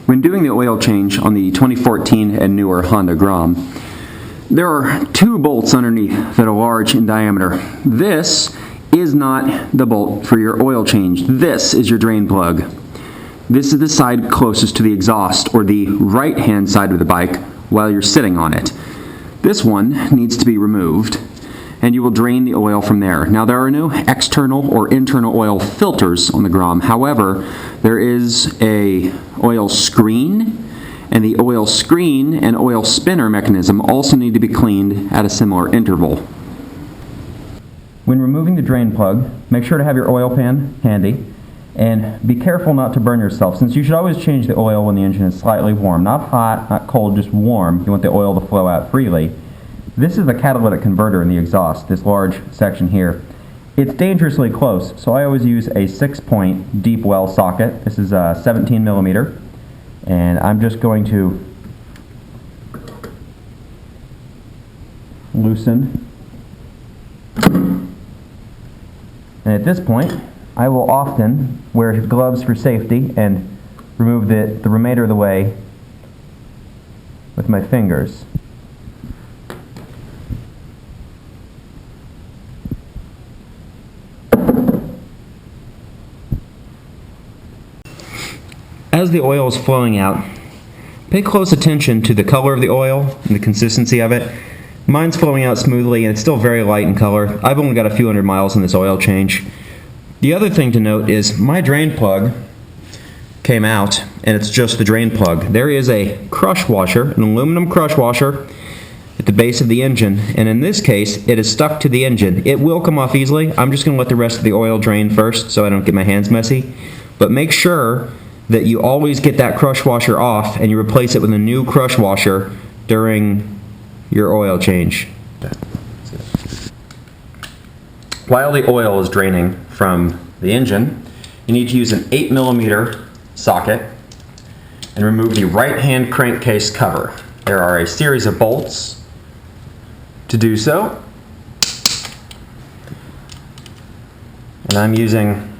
When doing the oil change on the 2014 and newer Honda Grom, there are two bolts underneath that are large in diameter. This is not the bolt for your oil change. This is your drain plug. This is the side closest to the exhaust, or the right-hand side of the bike, while you're sitting on it. This one needs to be removed, and you will drain the oil from there. Now, there are no external or internal oil filters on the Grom. However, there is a oil screen, and the oil screen and oil spinner mechanism also need to be cleaned at a similar interval. When removing the drain plug, make sure to have your oil pan handy, and be careful not to burn yourself, since you should always change the oil when the engine is slightly warm. Not hot, not cold, just warm. You want the oil to flow out freely. This is the catalytic converter in the exhaust, this large section here. It's dangerously close, so I always use a 6-point deep well socket. This is a 17 millimeter, and I'm just going to loosen. And at this point, I will often wear gloves for safety and remove the remainder of the way with my fingers. As the oil is flowing out, pay close attention to the color of the oil and the consistency of it. Mine's flowing out smoothly and it's still very light in color. I've only got a few hundred miles in this oil change. The other thing to note is my drain plug came out, and it's just the drain plug. There is a crush washer, an aluminum crush washer, at the base of the engine, and in this case, it is stuck to the engine. It will come off easily. I'm just going to let the rest of the oil drain first so I don't get my hands messy. But make sure that you always get that crush washer off and you replace it with a new crush washer during your oil change. While the oil is draining from the engine, you need to use an 8 millimeter socket and remove the right-hand crankcase cover. There are a series of bolts to do so, and I'm using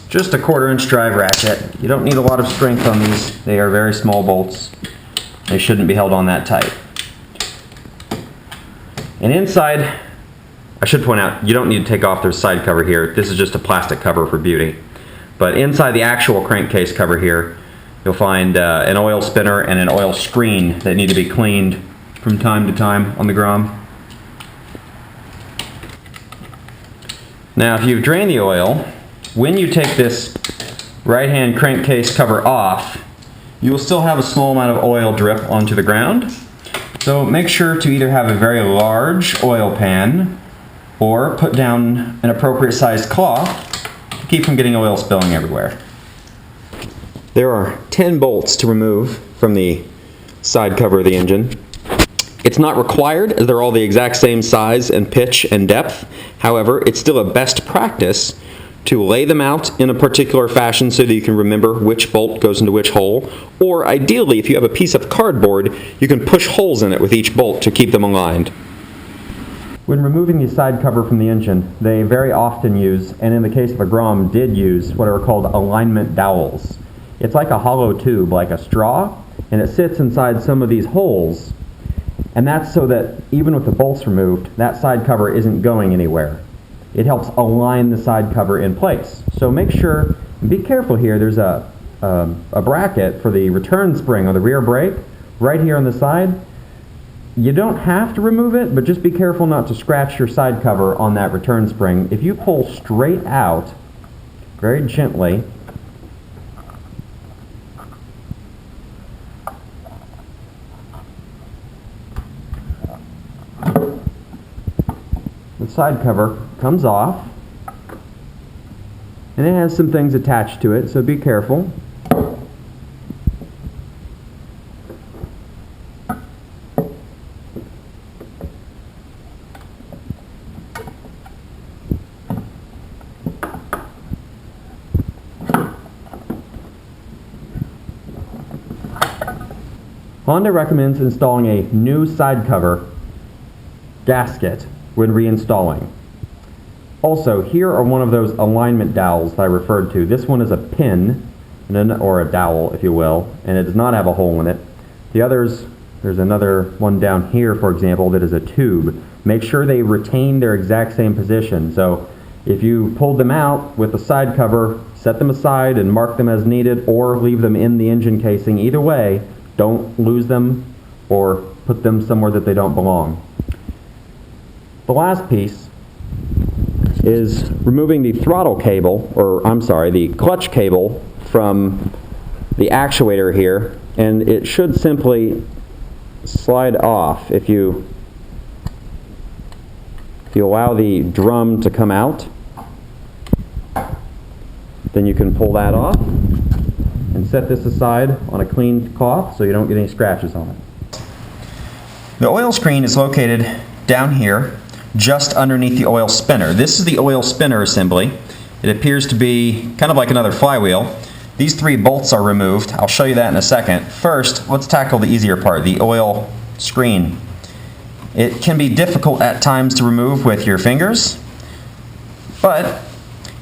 just a 1/4-inch drive ratchet. You don't need a lot of strength on these. They are very small bolts. They shouldn't be held on that tight. And inside, I should point out, you don't need to take off the side cover here. This is just a plastic cover for beauty. But inside the actual crankcase cover here, you'll find an oil spinner and an oil screen that need to be cleaned from time to time on the Grom. Now, if you've drained the oil, when you take this right-hand crankcase cover off, you will still have a small amount of oil drip onto the ground. So make sure to either have a very large oil pan or put down an appropriate sized cloth to keep from getting oil spilling everywhere. There are 10 bolts to remove from the side cover of the engine. It's not required, as they're all the exact same size and pitch and depth. However, it's still a best practice to lay them out in a particular fashion so that you can remember which bolt goes into which hole. Or ideally, if you have a piece of cardboard, you can push holes in it with each bolt to keep them aligned. When removing the side cover from the engine, they very often use, and in the case of a Grom did use, what are called alignment dowels. It's like a hollow tube, like a straw, and it sits inside some of these holes, and that's so that even with the bolts removed, that side cover isn't going anywhere. It helps align the side cover in place. So make sure, be careful here, there's a bracket for the return spring on the rear brake, right here on the side. You don't have to remove it, but just be careful not to scratch your side cover on that return spring. If you pull straight out, very gently, the side cover comes off, and it has some things attached to it, so be careful. Honda recommends installing a new side cover gasket when reinstalling. Also, here are one of those alignment dowels that I referred to. This one is a pin, or a dowel, if you will, and it does not have a hole in it. The others, there's another one down here, for example, that is a tube. Make sure they retain their exact same position. So if you pulled them out with the side cover, set them aside and mark them as needed, or leave them in the engine casing. Either way, don't lose them or put them somewhere that they don't belong. The last piece is removing the throttle cable, or I'm sorry, the clutch cable from the actuator here, and it should simply slide off if you allow the drum to come out. Then you can pull that off and set this aside on a clean cloth so you don't get any scratches on it. The oil screen is located down here, just underneath the oil spinner. This is the oil spinner assembly. It appears to be kind of like another flywheel. These 3 bolts are removed. I'll show you that in a second. First, let's tackle the easier part, the oil screen. It can be difficult at times to remove with your fingers, but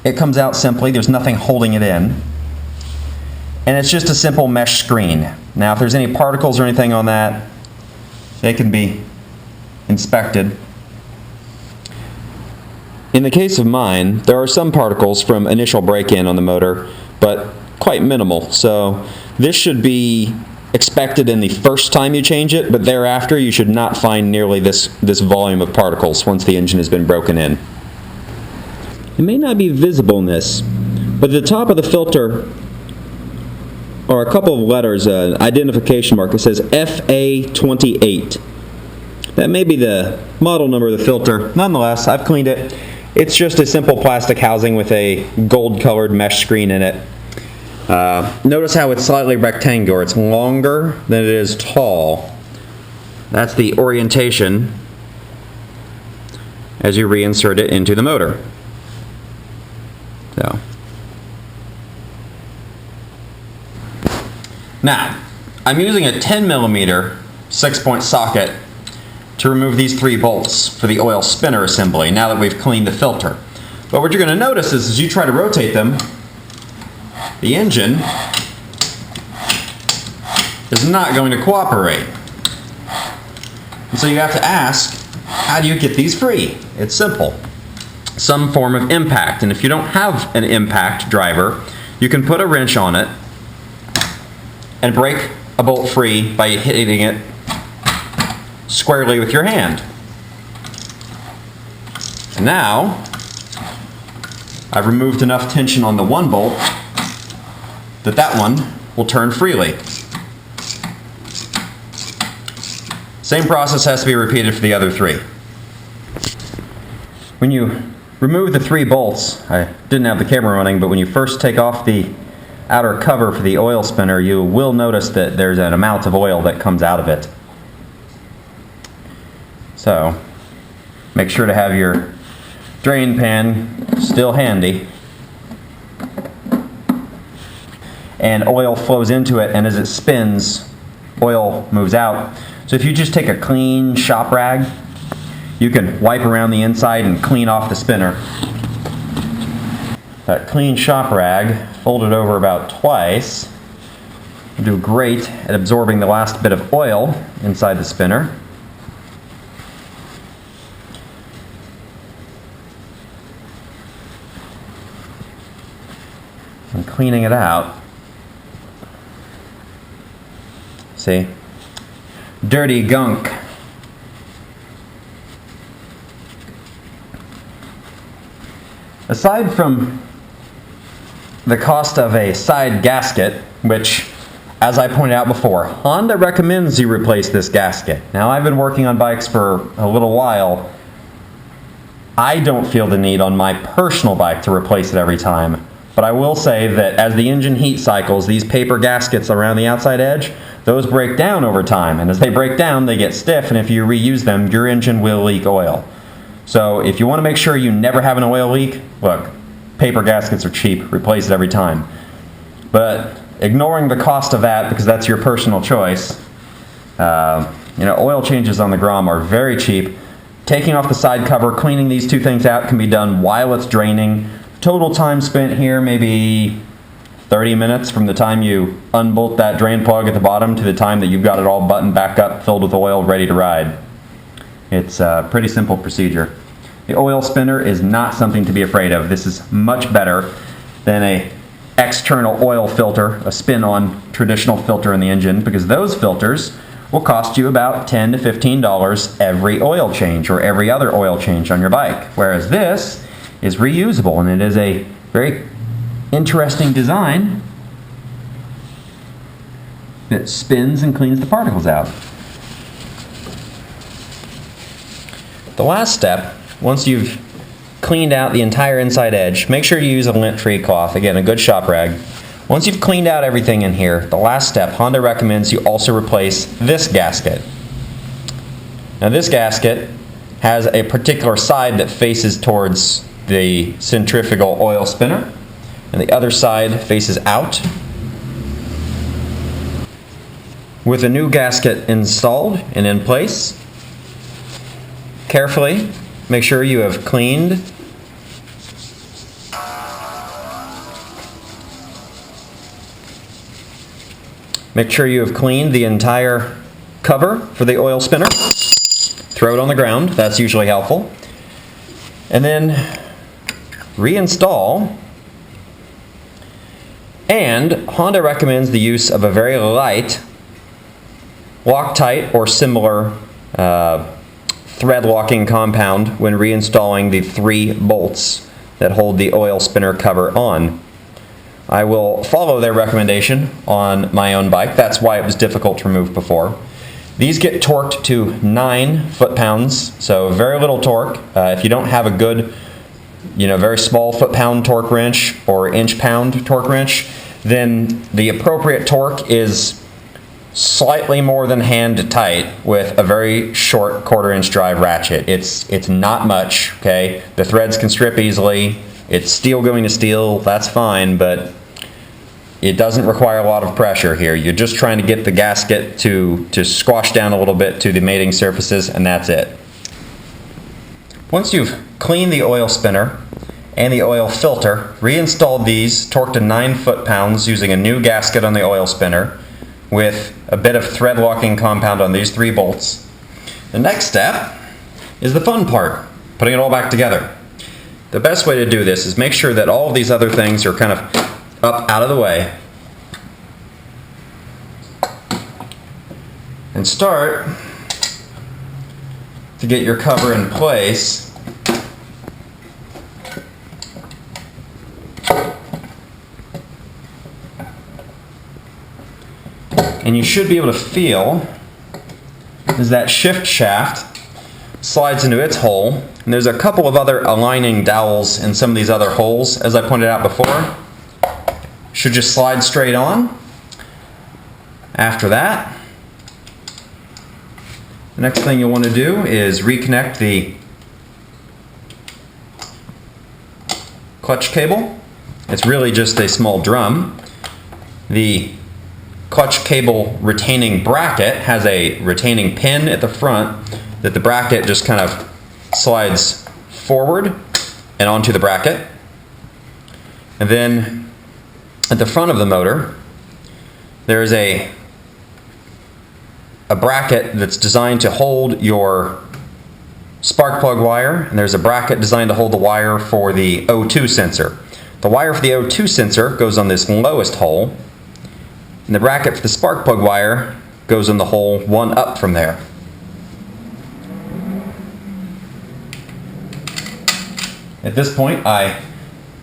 it comes out simply. There's nothing holding it in. And it's just a simple mesh screen. Now, if there's any particles or anything on that, they can be inspected. In the case of mine, there are some particles from initial break-in on the motor, but quite minimal. So this should be expected in the first time you change it, but thereafter you should not find nearly this volume of particles once the engine has been broken in. It may not be visible in this, but at the top of the filter are a couple of letters, an identification mark that says FA28. That may be the model number of the filter. Nonetheless, I've cleaned it. It's just a simple plastic housing with a gold-colored mesh screen in it. Notice how it's slightly rectangular. It's longer than it is tall. That's the orientation as you reinsert it into the motor. So. Now, I'm using a 10mm 6-point socket to remove these 3 bolts for the oil spinner assembly now that we've cleaned the filter. But what you're going to notice is as you try to rotate them, the engine is not going to cooperate. And so you have to ask, how do you get these free? It's simple. Some form of impact. And if you don't have an impact driver, you can put a wrench on it and break a bolt free by hitting it squarely with your hand. And now, I've removed enough tension on the one bolt that one will turn freely. Same process has to be repeated for the other 3. When you remove the 3 bolts, I didn't have the camera running, but when you first take off the outer cover for the oil spinner, you will notice that there's an amount of oil that comes out of it. So, make sure to have your drain pan still handy. And oil flows into it, and as it spins, oil moves out. So if you just take a clean shop rag, you can wipe around the inside and clean off the spinner. That clean shop rag, fold it over about twice, will do great at absorbing the last bit of oil inside the spinner. And cleaning it out. See? Dirty gunk. Aside from the cost of a side gasket, which, as I pointed out before, Honda recommends you replace this gasket. Now, I've been working on bikes for a little while. I don't feel the need on my personal bike to replace it every time. But I will say that as the engine heat cycles, these paper gaskets around the outside edge, those break down over time. And as they break down, they get stiff, and if you reuse them, your engine will leak oil. So if you want to make sure you never have an oil leak, look, paper gaskets are cheap. Replace it every time. But ignoring the cost of that, because that's your personal choice, oil changes on the Grom are very cheap. Taking off the side cover, cleaning these 2 things out can be done while it's draining. Total time spent here, maybe 30 minutes from the time you unbolt that drain plug at the bottom to the time that you've got it all buttoned back up, filled with oil, ready to ride. It's a pretty simple procedure. The oil spinner is not something to be afraid of. This is much better than a external oil filter, a spin-on traditional filter in the engine, because those filters will cost you about $10 to $15 every oil change or every other oil change on your bike. Whereas this is reusable, and it is a very interesting design that spins and cleans the particles out. The last step, once you've cleaned out the entire inside edge, make sure you use a lint-free cloth, again a good shop rag. Once you've cleaned out everything in here, the last step, Honda recommends you also replace this gasket. Now this gasket has a particular side that faces towards the centrifugal oil spinner, and the other side faces out. With a new gasket installed and in place, carefully make sure you have cleaned the entire cover for the oil spinner. Throw it on the ground, that's usually helpful. And then reinstall. And Honda recommends the use of a very light Loctite or similar thread locking compound when reinstalling the 3 bolts that hold the oil spinner cover on. I will follow their recommendation on my own bike. That's why it was difficult to remove before. These get torqued to 9 foot-pounds, so very little torque. If you don't have a good, very small foot-pound torque wrench or inch-pound torque wrench, then the appropriate torque is slightly more than hand tight with a very short 1/4 inch drive ratchet. It's not much, okay? The threads can strip easily. It's steel going to steel, that's fine, but it doesn't require a lot of pressure here. You're just trying to get the gasket to squash down a little bit to the mating surfaces, and that's it. Once you've cleaned the oil spinner and the oil filter, reinstalled these, torqued to 9 foot-pounds using a new gasket on the oil spinner with a bit of thread locking compound on these 3 bolts. The next step is the fun part, putting it all back together. The best way to do this is make sure that all of these other things are kind of up out of the way. And start to get your cover in place. And you should be able to feel as that shift shaft slides into its hole. And there's a couple of other aligning dowels in some of these other holes, as I pointed out before. Should just slide straight on. After that, the next thing you'll want to do is reconnect the clutch cable. It's really just a small drum. The clutch cable retaining bracket has a retaining pin at the front that the bracket just kind of slides forward and onto the bracket. And then at the front of the motor, there is a bracket that's designed to hold your spark plug wire, and there's a bracket designed to hold the wire for the O2 sensor. The wire for the O2 sensor goes on this lowest hole, and the bracket for the spark plug wire goes in the hole one up from there. At this point, I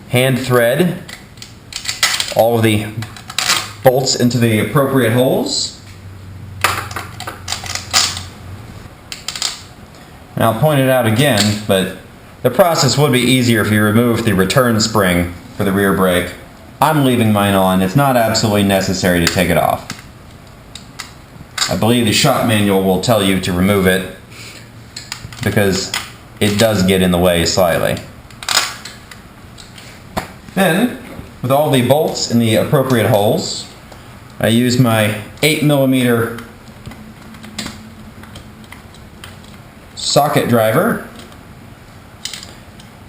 hand thread all of the bolts into the appropriate holes. And I'll point it out again, but the process would be easier if you remove the return spring for the rear brake. I'm leaving mine on. It's not absolutely necessary to take it off. I believe the shop manual will tell you to remove it because it does get in the way slightly. Then, with all the bolts in the appropriate holes, I use my 8mm socket driver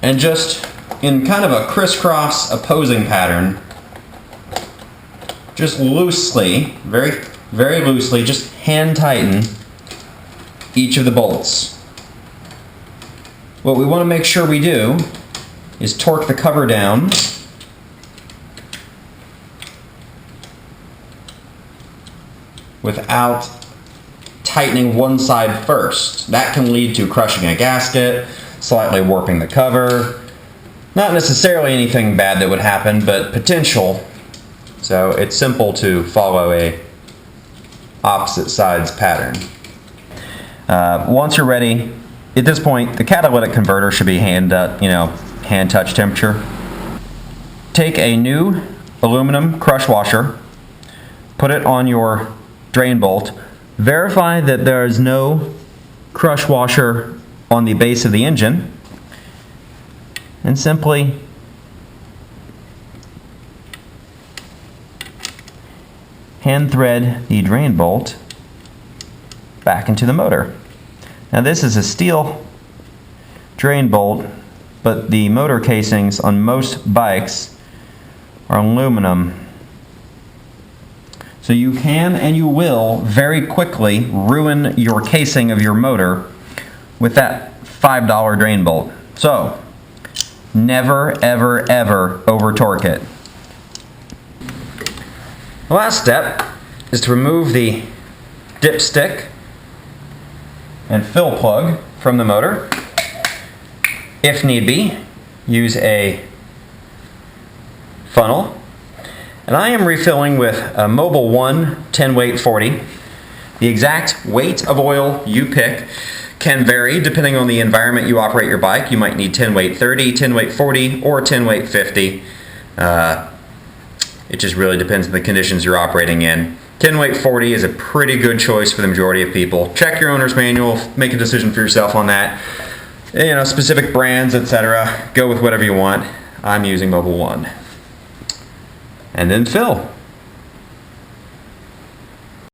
and just in kind of a crisscross opposing pattern, just loosely, very, very loosely, just hand tighten each of the bolts. What we want to make sure we do is torque the cover down without tightening one side first. That can lead to crushing a gasket, slightly warping the cover. Not necessarily anything bad that would happen, but potential. So it's simple to follow a opposite sides pattern. Once you're ready, at this point, the catalytic converter should be hand touch temperature. Take a new aluminum crush washer, put it on your drain bolt. Verify that there is no crush washer on the base of the engine, and simply hand thread the drain bolt back into the motor. Now this is a steel drain bolt, but the motor casings on most bikes are aluminum. So you can and you will very quickly ruin your casing of your motor with that $5 drain bolt. So never, ever, ever over torque it. The last step is to remove the dipstick and fill plug from the motor. If need be, use a funnel. And I am refilling with a Mobil 1 10 weight 40. The exact weight of oil you pick can vary depending on the environment you operate your bike. You might need 10 weight 30, 10 weight 40, or 10 weight 50. It just really depends on the conditions you're operating in. 10 weight 40 is a pretty good choice for the majority of people. Check your owner's manual, make a decision for yourself on that. Specific brands, etc. Go with whatever you want. I'm using Mobil 1. And then fill.